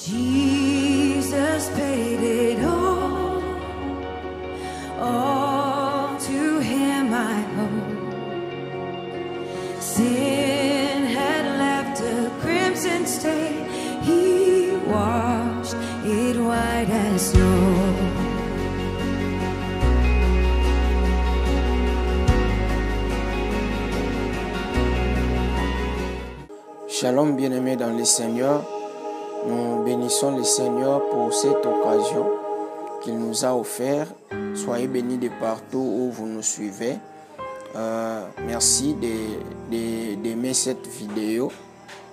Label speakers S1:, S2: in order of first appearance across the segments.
S1: Jesus paid it all to him I owe. Sin had left a crimson stain, he washed it white as snow.
S2: Shalom bien-aimés dans le Seigneur, nous bénissons le Seigneur pour cette occasion qu'il nous a offert. Soyez bénis de partout où vous nous suivez. Merci d'aimer cette vidéo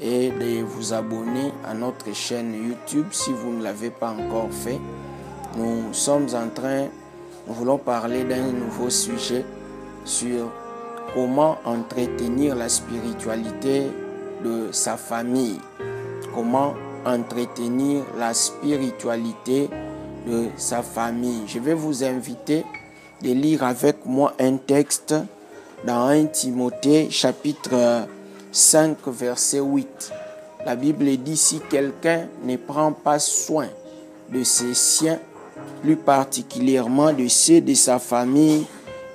S2: et de vous abonner à notre chaîne YouTube si vous ne l'avez pas encore fait. Nous voulons parler d'un nouveau sujet sur comment entretenir la spiritualité de sa famille. Comment entretenir la spiritualité de sa famille. Je vais vous inviter de lire avec moi un texte dans 1 Timothée chapitre 5 verset 8. La Bible dit: si quelqu'un ne prend pas soin de ses siens, plus particulièrement de ceux de sa famille,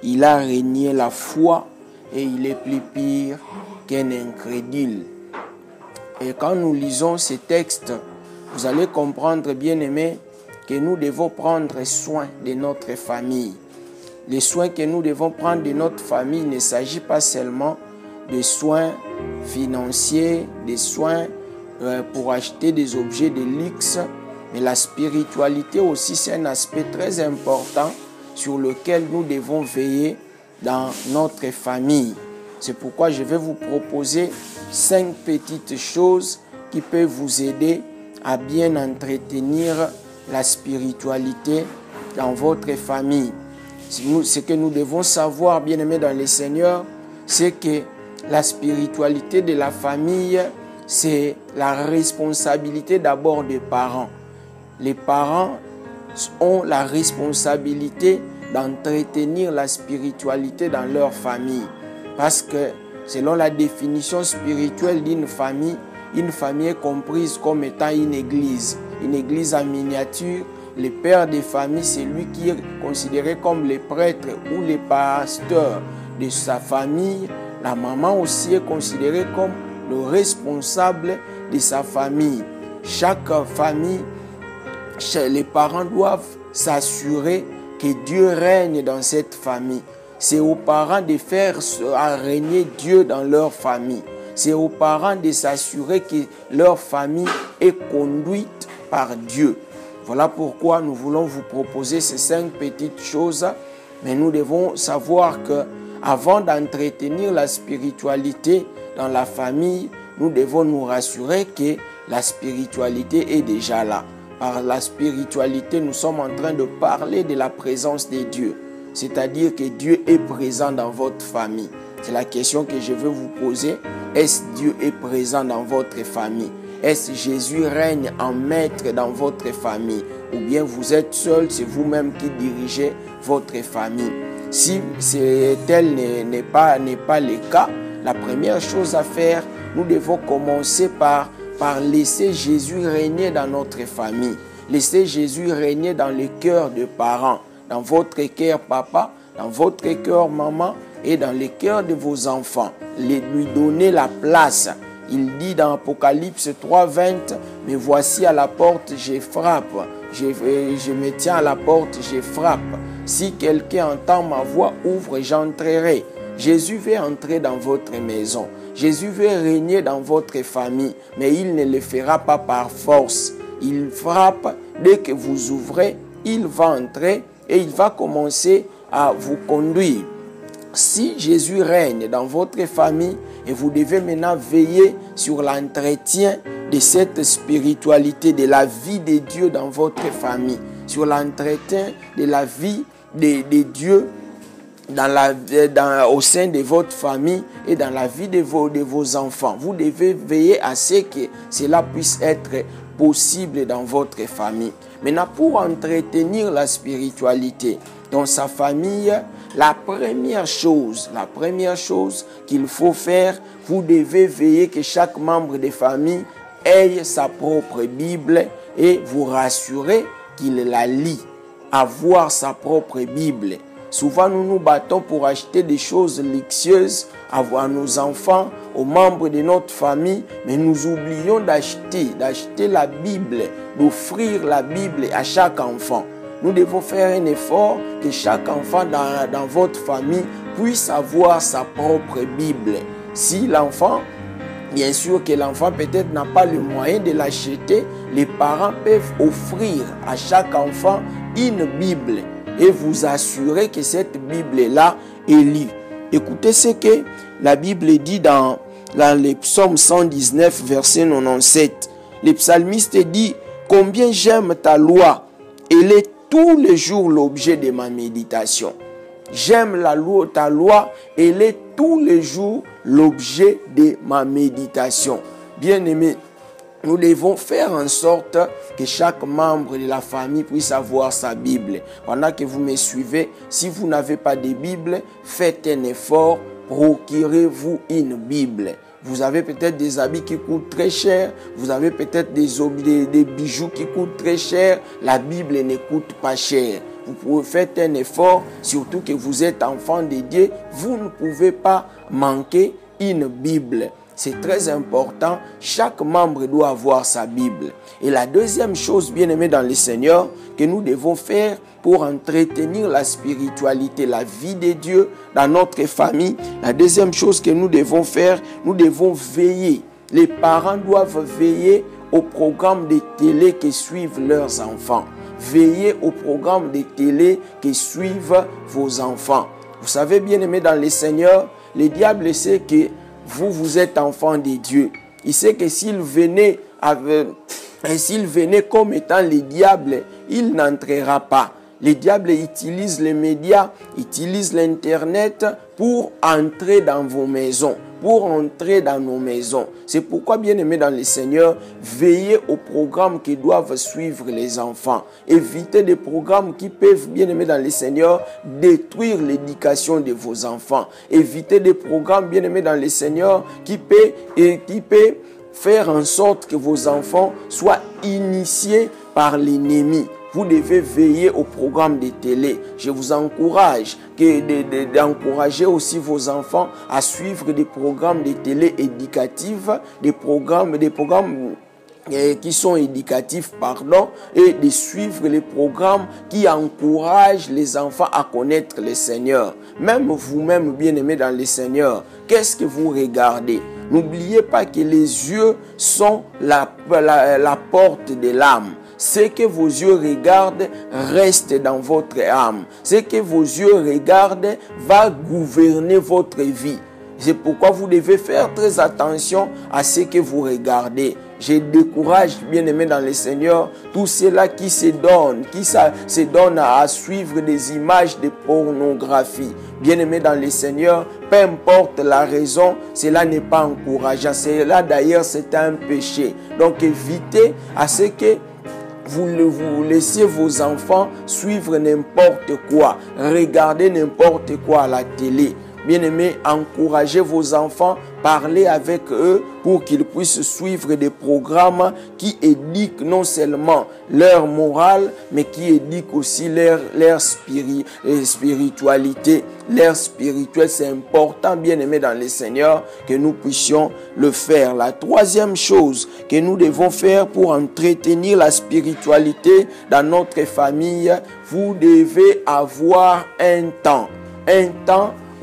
S2: il a renié la foi et il est plus pire qu'un incrédule. Et quand nous lisons ces textes, vous allez comprendre, bien-aimés, que nous devons prendre soin de notre famille. Les soins que nous devons prendre de notre famille ne s'agit pas seulement de soins financiers, des soins pour acheter des objets de luxe, mais la spiritualité aussi, c'est un aspect très important sur lequel nous devons veiller dans notre famille. C'est pourquoi je vais vous proposer 5 petites choses qui peuvent vous aider à bien entretenir la spiritualité dans votre famille. Ce que nous devons savoir, bien-aimés dans le Seigneur, c'est que la spiritualité de la famille, c'est la responsabilité d'abord des parents. Les parents ont la responsabilité d'entretenir la spiritualité dans leur famille. Parce que selon la définition spirituelle d'une famille est comprise comme étant une église en miniature. Le père de famille, c'est lui qui est considéré comme le prêtre ou le pasteur de sa famille. La maman aussi est considérée comme le responsable de sa famille. Chaque famille, les parents doivent s'assurer que Dieu règne dans cette famille. C'est aux parents de faire régner Dieu dans leur famille. C'est aux parents de s'assurer que leur famille est conduite par Dieu. Voilà pourquoi nous voulons vous proposer ces 5 petites choses. Mais nous devons savoir que avant d'entretenir la spiritualité dans la famille, nous devons nous rassurer que la spiritualité est déjà là. Par la spiritualité, nous sommes en train de parler de la présence de Dieu. C'est-à-dire que Dieu est présent dans votre famille. C'est la question que je veux vous poser. Est-ce que Dieu est présent dans votre famille? Est-ce que Jésus règne en maître dans votre famille? Ou bien vous êtes seul, c'est vous-même qui dirigez votre famille? Si tel n'est pas le cas, la première chose à faire, nous devons commencer par laisser Jésus régner dans notre famille. Laisser Jésus régner dans le cœur des parents. Dans votre cœur papa, dans votre cœur maman et dans le cœur de vos enfants. Lui donner la place. Il dit dans Apocalypse 3:20, mais voici à la porte, je frappe. Je me tiens à la porte, je frappe. Si quelqu'un entend ma voix, ouvre, j'entrerai. Jésus veut entrer dans votre maison. Jésus veut régner dans votre famille, mais il ne le fera pas par force. Il frappe, dès que vous ouvrez, il va entrer et il va commencer à vous conduire. Si Jésus règne dans votre famille, et vous devez maintenant veiller sur l'entretien de cette spiritualité, de la vie de Dieu dans votre famille, sur l'entretien de la vie de Dieu au sein de votre famille et dans la vie de vos enfants. Vous devez veiller à ce que cela puisse être possible dans votre famille. Maintenant, pour entretenir la spiritualité dans sa famille, la première chose qu'il faut faire, vous devez veiller que chaque membre de famille ait sa propre Bible et vous rassurer qu'il la lit. Avoir sa propre Bible. Souvent, nous nous battons pour acheter des choses luxueuses à nos enfants, aux membres de notre famille, mais nous oublions d'acheter la Bible, d'offrir la Bible à chaque enfant. Nous devons faire un effort que chaque enfant dans votre famille puisse avoir sa propre Bible. Si l'enfant, bien sûr que l'enfant peut-être n'a pas le moyen de l'acheter, les parents peuvent offrir à chaque enfant une Bible et vous assurer que cette Bible-là est lue. Écoutez ce que la Bible dit dans le psaume 119, verset 97. Le psalmiste dit « Combien j'aime ta loi, elle est tous les jours l'objet de ma méditation. » J'aime ta loi, elle est tous les jours l'objet de ma méditation. Bien-aimés, nous devons faire en sorte que chaque membre de la famille puisse avoir sa Bible. Pendant que vous me suivez, si vous n'avez pas de Bible, faites un effort, procurez-vous une Bible. Vous avez peut-être des habits qui coûtent très cher, vous avez peut-être des bijoux qui coûtent très cher, la Bible ne coûte pas cher. Vous pouvez faire un effort, surtout que vous êtes enfant de Dieu, vous ne pouvez pas manquer une Bible. C'est très important, chaque membre doit avoir sa Bible. Et la deuxième chose, bien aimée dans le Seigneur, que nous devons faire pour entretenir la spiritualité, la vie de Dieu dans notre famille, la deuxième chose que nous devons faire, nous devons veiller. Les parents doivent veiller au programme de télé que suivent leurs enfants. Veillez au programme de télé que suivent vos enfants. Vous savez, bien aimé dans le Seigneur, le diable sait que vous êtes enfant de Dieu. Il sait que s'il venait comme étant le diable, il n'entrera pas. Le diable utilise les médias, utilise l'internet pour entrer dans vos maisons, pour entrer dans nos maisons. C'est pourquoi, bien aimé dans le Seigneur, veillez aux programmes qui doivent suivre les enfants. Évitez des programmes qui peuvent, bien aimé dans le Seigneur, détruire l'éducation de vos enfants. Évitez des programmes, bien aimé dans le Seigneur, qui peut faire en sorte que vos enfants soient initiés par l'ennemi. Vous devez veiller au programme de télé. Je vous encourage d'encourager aussi vos enfants à suivre des programmes de télé éducatifs, des programmes qui sont éducatifs, et de suivre les programmes qui encouragent les enfants à connaître le Seigneur. Même vous-même, bien-aimés dans le Seigneur, qu'est-ce que vous regardez? N'oubliez pas que les yeux sont la porte de l'âme. Ce que vos yeux regardent reste dans votre âme. Ce que vos yeux regardent va gouverner votre vie. C'est pourquoi vous devez faire très attention à ce que vous regardez. Je décourage, bien-aimés dans le Seigneur, tous ceux-là qui se donnent à suivre des images de pornographie. Bien-aimés dans le Seigneur, peu importe la raison, cela n'est pas encourageant. Cela d'ailleurs, c'est un péché. Donc évitez à ce que vous laissez vos enfants suivre n'importe quoi, regarder n'importe quoi à la télé. Bien-aimés, encouragez vos enfants, parlez avec eux pour qu'ils puissent suivre des programmes qui éduquent non seulement leur morale, mais qui éduquent aussi leur spiritualité. Leur spirituel, c'est important, bien-aimés dans le Seigneur, que nous puissions le faire. La troisième chose que nous devons faire pour entretenir la spiritualité dans notre famille, vous devez avoir un temps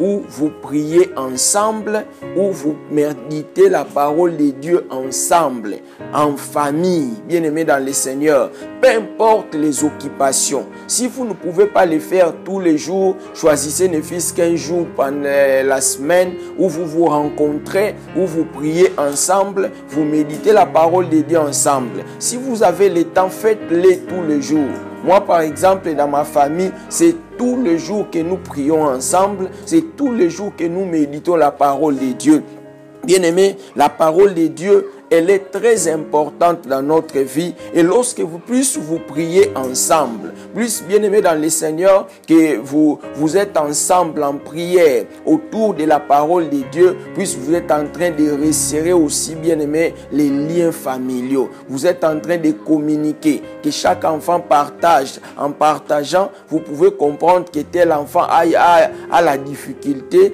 S2: où vous priez ensemble, où vous méditez la parole de Dieu ensemble, en famille, bien-aimés dans le Seigneur. Peu importe les occupations, si vous ne pouvez pas le faire tous les jours, choisissez ne fût-ce qu'un jour pendant la semaine où vous vous rencontrez, où vous priez ensemble, vous méditez la parole de Dieu ensemble. Si vous avez le temps, faites-le tous les jours. Moi, par exemple, dans ma famille, c'est tous les jours que nous prions ensemble, c'est tous les jours que nous méditons la parole de Dieu. Bien-aimés, la parole de Dieu elle est très importante dans notre vie. Et lorsque plus vous priez ensemble, plus bien-aimés dans le Seigneur, que vous êtes ensemble en prière autour de la parole de Dieu, plus vous êtes en train de resserrer aussi, bien-aimés, les liens familiaux. Vous êtes en train de communiquer, que chaque enfant partage. En partageant, vous pouvez comprendre que tel enfant a la difficulté,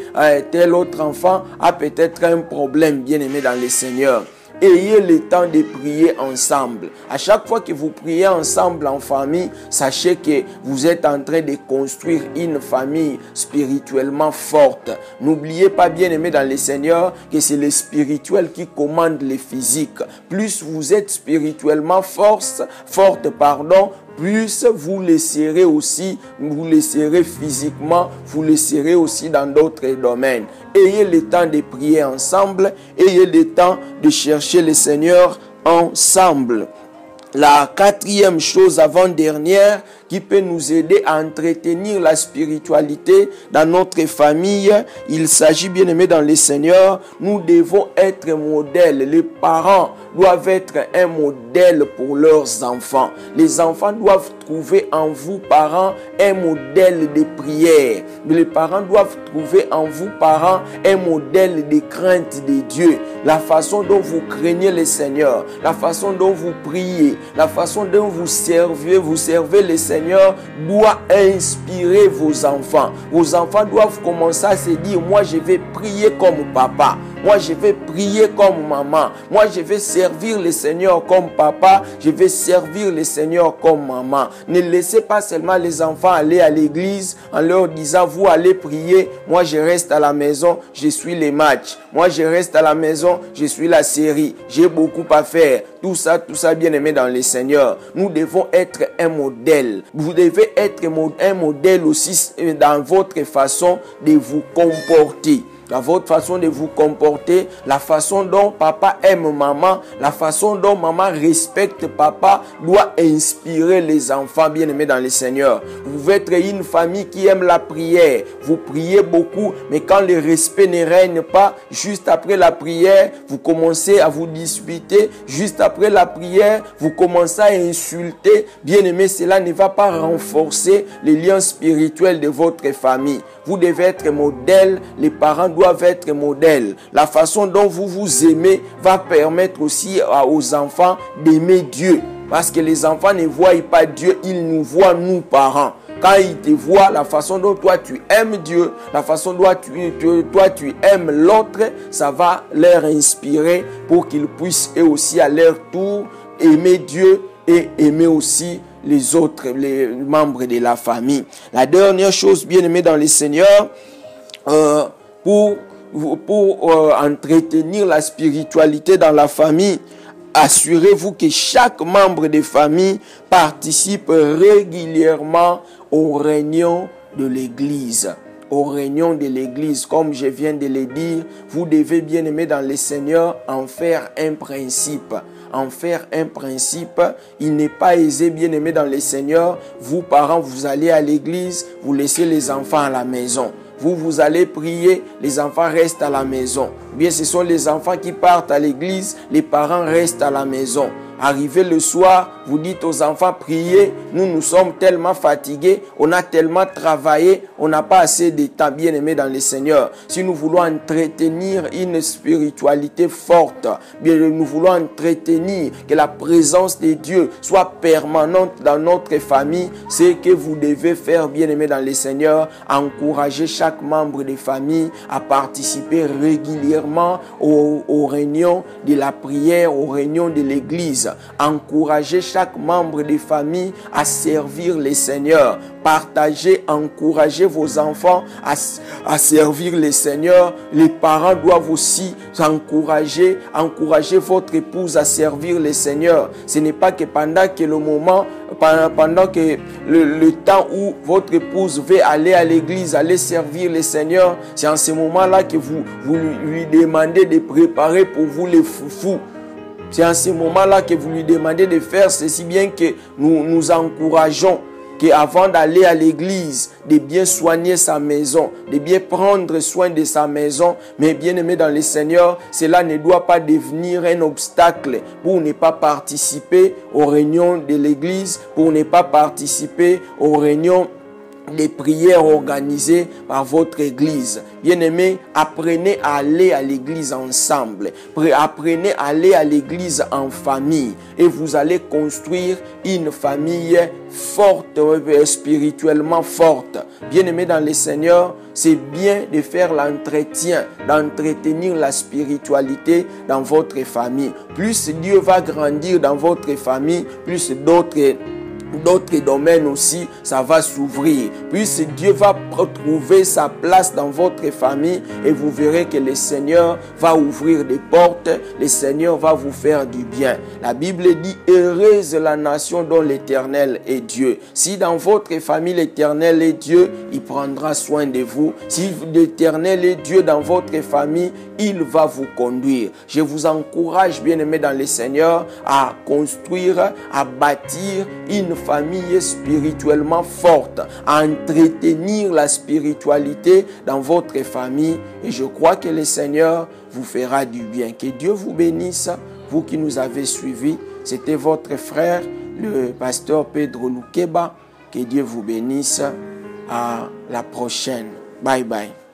S2: tel autre enfant a peut-être un problème, bien-aimé dans le Seigneur. Ayez le temps de prier ensemble. À chaque fois que vous priez ensemble en famille, sachez que vous êtes en train de construire une famille spirituellement forte. N'oubliez pas, bien aimé dans le Seigneur, que c'est le spirituel qui commande le physique. Plus vous êtes spirituellement forte, plus vous le serez aussi, vous le serez physiquement, vous le serez aussi dans d'autres domaines. Ayez le temps de prier ensemble, ayez le temps de chercher le Seigneur ensemble. La quatrième chose avant-dernière qui peut nous aider à entretenir la spiritualité dans notre famille, il s'agit, bien aimé dans le Seigneur, nous devons être modèles. Les parents doivent être un modèle pour leurs enfants. Les enfants doivent trouver en vous, parents, un modèle de prière. Les parents doivent trouver en vous, parents, un modèle de crainte de Dieu. La façon dont vous craignez le Seigneur, la façon dont vous priez, la façon dont vous servez le Seigneur doit inspirer vos enfants. Vos enfants doivent commencer à se dire, moi je vais prier comme papa. Moi, je vais prier comme maman. Moi, je vais servir le Seigneur comme papa. Je vais servir le Seigneur comme maman. Ne laissez pas seulement les enfants aller à l'église en leur disant, vous allez prier. Moi, je reste à la maison. Je suis les matchs. Moi, je reste à la maison. Je suis la série. J'ai beaucoup à faire. Tout ça, bien aimé dans le Seigneur. Nous devons être un modèle. Vous devez être un modèle aussi dans votre façon de vous comporter. Dans votre façon de vous comporter, la façon dont papa aime maman, la façon dont maman respecte papa doit inspirer les enfants bien-aimés dans le Seigneur. Vous pouvez être une famille qui aime la prière. Vous priez beaucoup, mais quand le respect ne règne pas, juste après la prière, vous commencez à vous disputer. Juste après la prière, vous commencez à insulter. Bien-aimé, cela ne va pas renforcer les liens spirituels de votre famille. Vous devez être modèle, les parents doivent être modèles. La façon dont vous vous aimez va permettre aussi aux enfants d'aimer Dieu. Parce que les enfants ne voient pas Dieu, ils nous voient nous parents. Quand ils te voient, la façon dont toi tu aimes Dieu, la façon dont toi tu aimes l'autre, ça va leur inspirer pour qu'ils puissent eux aussi à leur tour aimer Dieu et aimer aussi les autres, les membres de la famille. La dernière chose, bien aimée dans le Seigneur, pour entretenir la spiritualité dans la famille, assurez-vous que chaque membre de famille participe régulièrement aux réunions de l'Église. Aux réunions de l'Église, comme je viens de le dire, vous devez, bien aimer dans le Seigneur, en faire un principe. En faire un principe, il n'est pas aisé, bien aimé dans le Seigneur. Vous, parents, vous allez à l'église, vous laissez les enfants à la maison. Vous allez prier, les enfants restent à la maison. Bien, ce sont les enfants qui partent à l'église, les parents restent à la maison. Arrivé le soir, vous dites aux enfants, priez, nous sommes tellement fatigués, on a tellement travaillé, on n'a pas assez de temps, bien aimé dans le Seigneur. Si nous voulons entretenir une spiritualité forte, bien nous voulons entretenir que la présence de Dieu soit permanente dans notre famille, c'est que vous devez faire, bien aimé dans le Seigneur, encourager chaque membre de famille à participer régulièrement aux réunions de la prière, aux réunions de l'église. Encouragez chaque membre de famille à servir le Seigneur. Partagez, encouragez vos enfants à servir le Seigneur. Les parents doivent aussi encourager votre épouse à servir le Seigneur. Ce n'est pas que pendant que le temps où votre épouse veut aller à l'église, aller servir le Seigneur, c'est en ce moment-là que vous lui demandez de préparer pour vous les foufous. C'est en ce moment-là que vous lui demandez de faire ceci, bien que nous encourageons. qu'avant d'aller à l'église, de bien soigner sa maison, de bien prendre soin de sa maison. Mais bien aimé dans le Seigneur, cela ne doit pas devenir un obstacle pour ne pas participer aux réunions de l'église, pour ne pas participer aux réunions des prières organisées par votre église. Bien-aimés, apprenez à aller à l'église ensemble. Apprenez à aller à l'église en famille. Et vous allez construire une famille forte, spirituellement forte. Bien-aimés dans le Seigneur, c'est bien de faire l'entretien, d'entretenir la spiritualité dans votre famille. Plus Dieu va grandir dans votre famille, plus d'autres domaines aussi, ça va s'ouvrir. Puis Dieu va retrouver sa place dans votre famille et vous verrez que le Seigneur va ouvrir des portes, le Seigneur va vous faire du bien. La Bible dit, heureuse la nation dont l'Éternel est Dieu. Si dans votre famille l'Éternel est Dieu, il prendra soin de vous. Si l'Éternel est Dieu dans votre famille, il va vous conduire. Je vous encourage, bien-aimés dans le Seigneur, à construire, à bâtir une famille spirituellement forte, à entretenir la spiritualité dans votre famille. Et je crois que le Seigneur vous fera du bien. Que Dieu vous bénisse, vous qui nous avez suivis. C'était votre frère, le pasteur Pedro Lukeba. Que Dieu vous bénisse. À la prochaine. Bye bye.